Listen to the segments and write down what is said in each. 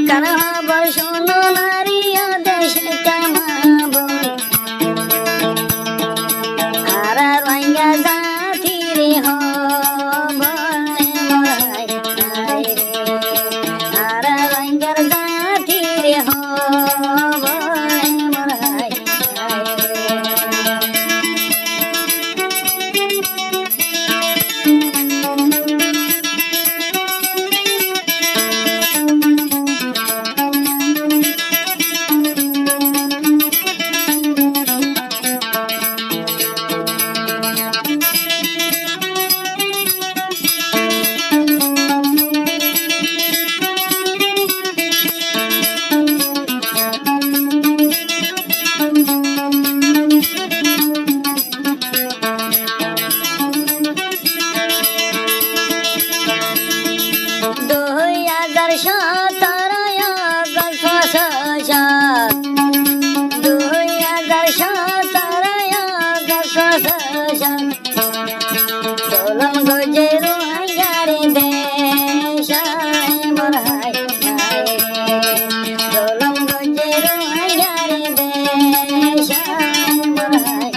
কার হব শোনো নারী ও দেশ কামাবো আর রঙা জাতি রে হব মরাই আর রঙার জাতি রে হব মরাই Tolong gojeru hayari desai morai Tolong gojeru hayari desai morai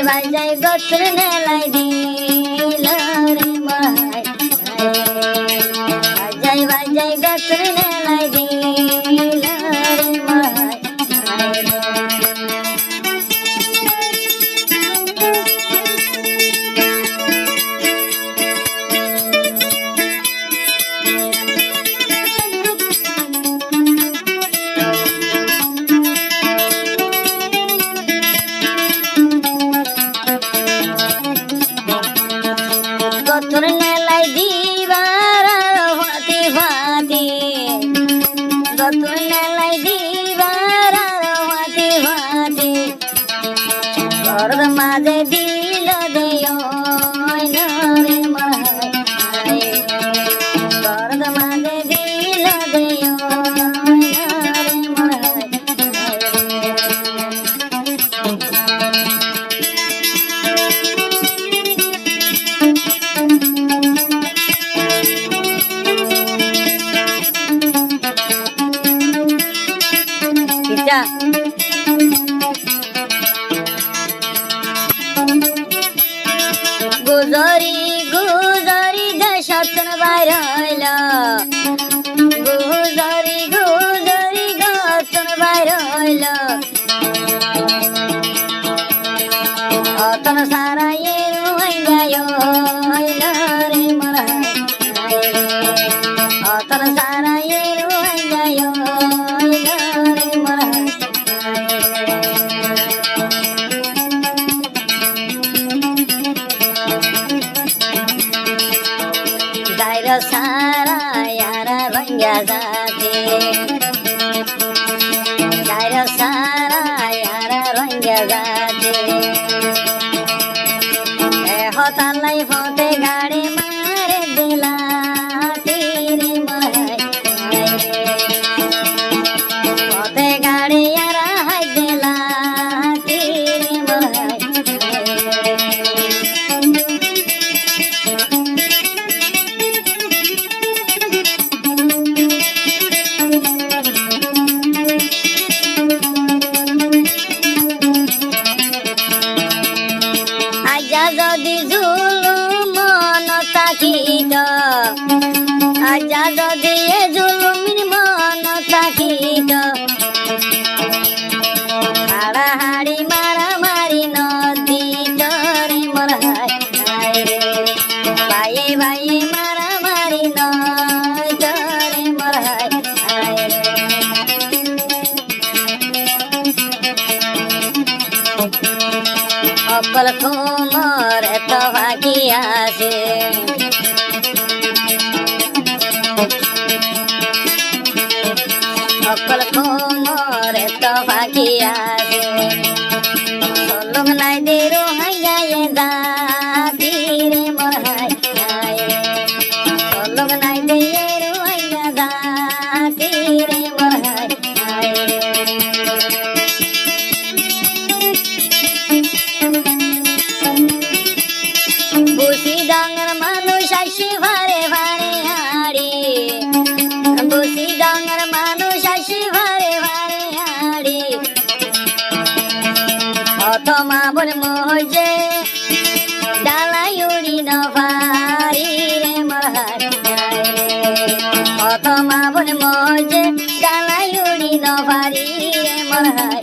Bajai gotur nelai dila re mahai Bajai gotur nelai dila re mahai Gotur nelai dibara hati hati Gotur nelai dibara hati hati Korda maze dilo deyo nare mahai Korda maze dilo deyo nare mahai Guzari guzari deshatun bayrayla Guzari guzari gatun bayrayla Atan sarayeru haygayo haylare marai Atan sarayeru haygayo haylare marai Daira sara yara rangya jati Daira sara yara rangya jati Hotalai hote gadi mare dila tiri mahai Hote gadi yara hai dila tiri mahai যদি জুলুম মন থাকিত আজা যদি এ জুলুমির মন থাকিত হাড়াহাড়ি মারামারি নদী তরে মরহাই ভাইয়ে ভাইয়ে মারামারি নয় তরে মরহাই অকল তোমার এত ভাগি আছে বল মজে ডালাইউরি নভারি রে মহাই কত মা বল মজে ডালাইউরি নভারি রে মহাই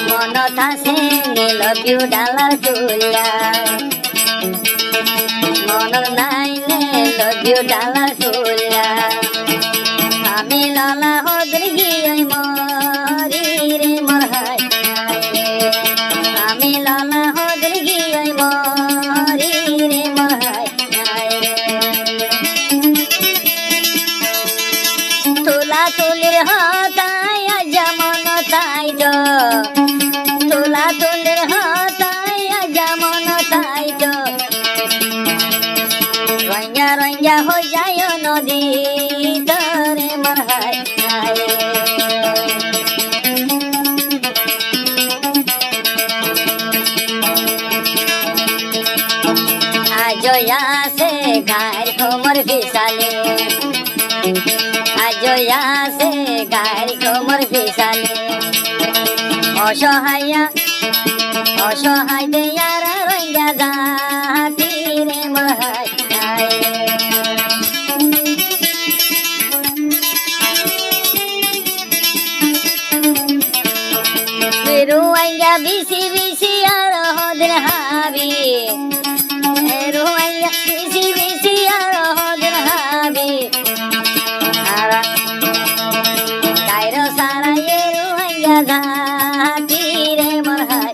মনত আছে নীলবিউ ডালার তুলা মনত নাই নীলবিউ ডালার তুলা আমি লালা হদর গিয়ে মরি রে মরহাই আমি লালা হদর গিয়ে মরি রে মরহাই তুলা তুলির হাতায় যেমন তাই তো তুলা তুলির হাতায় যেমন তাই তো রঙা রঙা হয়ে যায় নদী তরে মরহাই আজ আসে গায়ের কোমর ফিসালে আজ আসে গায়ের কোমর ফিসালে অসহায় অসহায় দেয়ার রঙা জাতি রে মরহাই রুয়াইয়া বিসি বিসি আর হদের হাবি রুয়াইয়া বিসি বিসি আর হদের হাবি কাইরো সারা এ রুয়াইয়া জাতি রে মরহাই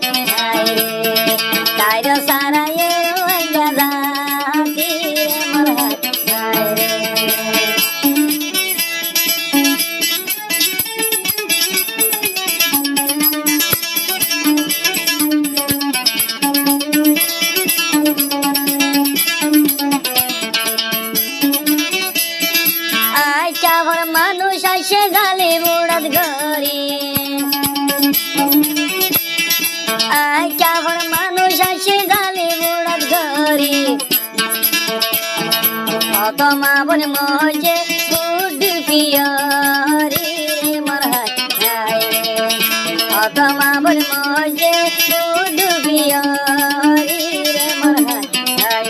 কাইরো সারা এ রুয়াইয়া জাতি রে মরহাই মানুষ আসে জালে বুড়াত ঘরে কেমন মানুষ আসে জালে বুড়াত ঘরে কত মা বোন মজে উডি পিয়রি মরহাই কত মা বোন মজে উডি পিয়রি মরহাই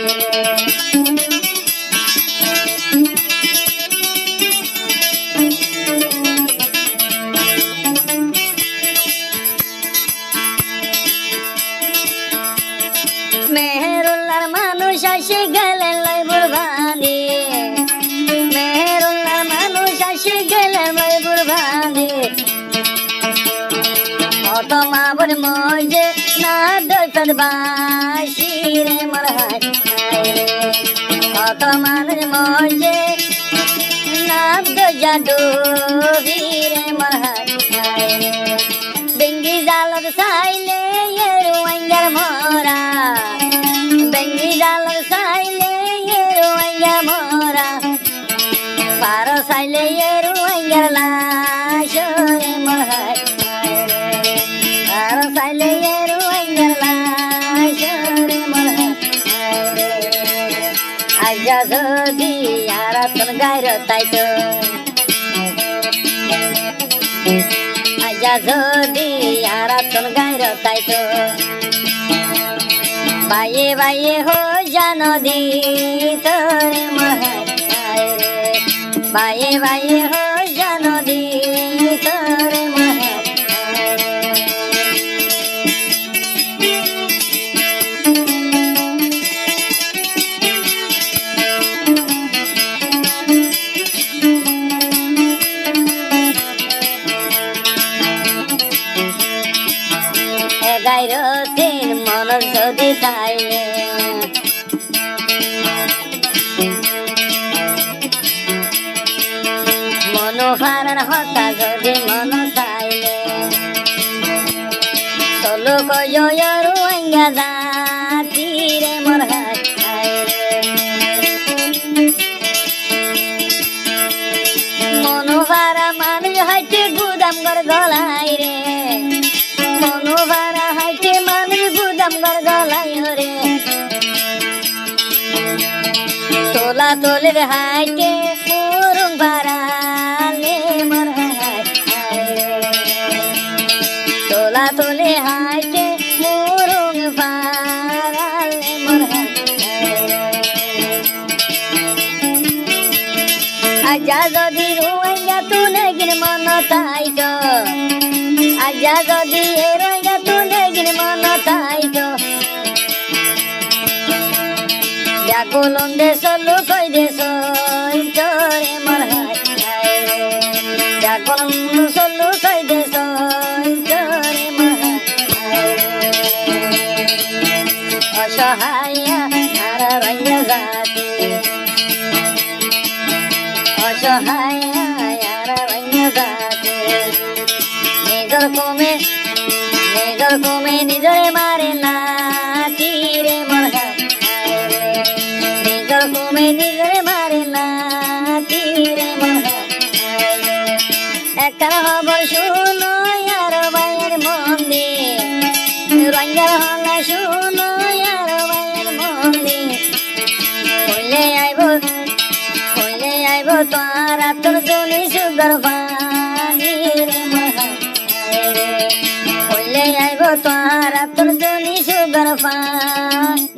মেহেরুল্লার মানুষ আসে গেলেন লাইবুর বাঁধে মেহেরুল্লার মানুষ আসে গেলেন লাইবুর বাঁধে কত মা বোন মজে না দৈপদ বাসি রে মরহাই কত মানুষ মজে না জাদু রে মরহাই বেঙ্গি জালত সাইলে রুয়াঙ্গার মরা বেঙ্গি জালত সাইলে রুয়াঙ্গা মরা পারো সাইলে রুয়াঙ্গার লাশ রে মরহাই পারো সাইলে রুয়াঙ্গার লাশ রে মরহাই আজা যদি আর তোর গায়র তাইতো আজা যদি আর তোর গায়র তাইতো বাইয়ে বাইয়ে হো জানো দি তোরে মরহাই রে বাইয়ে বাইয়ে হো জানো দি তোরে মরহাই গায়রতির মনের যদি তাইলে মনোভারার হতা যদি মন তাইলে চলো কয়রু আঙ্গা জাতি রে মরহাই মনোভারা মানুষ হাইটে গুদাম ঘর গলাই রে মনোভারা হাইটে মানুষ গুদাম ঘর গলাই রে তোলা তোলের হাইটে মুরুং ভাড়া তলা তলে হাইতে মুরুং ফারালে মোর আজা যদি রুয়াইয়া তুলে গিন মন তাইতো আজা যদি রইয়া তুলে গিন মন তাইতো ব্যাকুলন দেশ লুকই দেশ চরে মোর হাই ব্যাকুলন লুকই দেশ চরে মোর হাই অসহায় আর রইয়া জাতি অসহায় আর রইয়া জাতি নিজর কমে নিজরে মারে না তীরে মোর নিজর কমে নিজরে মারে না তীরে মোর একটা খবর শুনো আর বাইয়ের মন্দির রঙের হলা শুনো আর বাইয়ের মন্দির কইলে আইব তোর তোর জনি সুগর পানি রে মোর কইলে আইব তোর তোর জনি সুগর পানি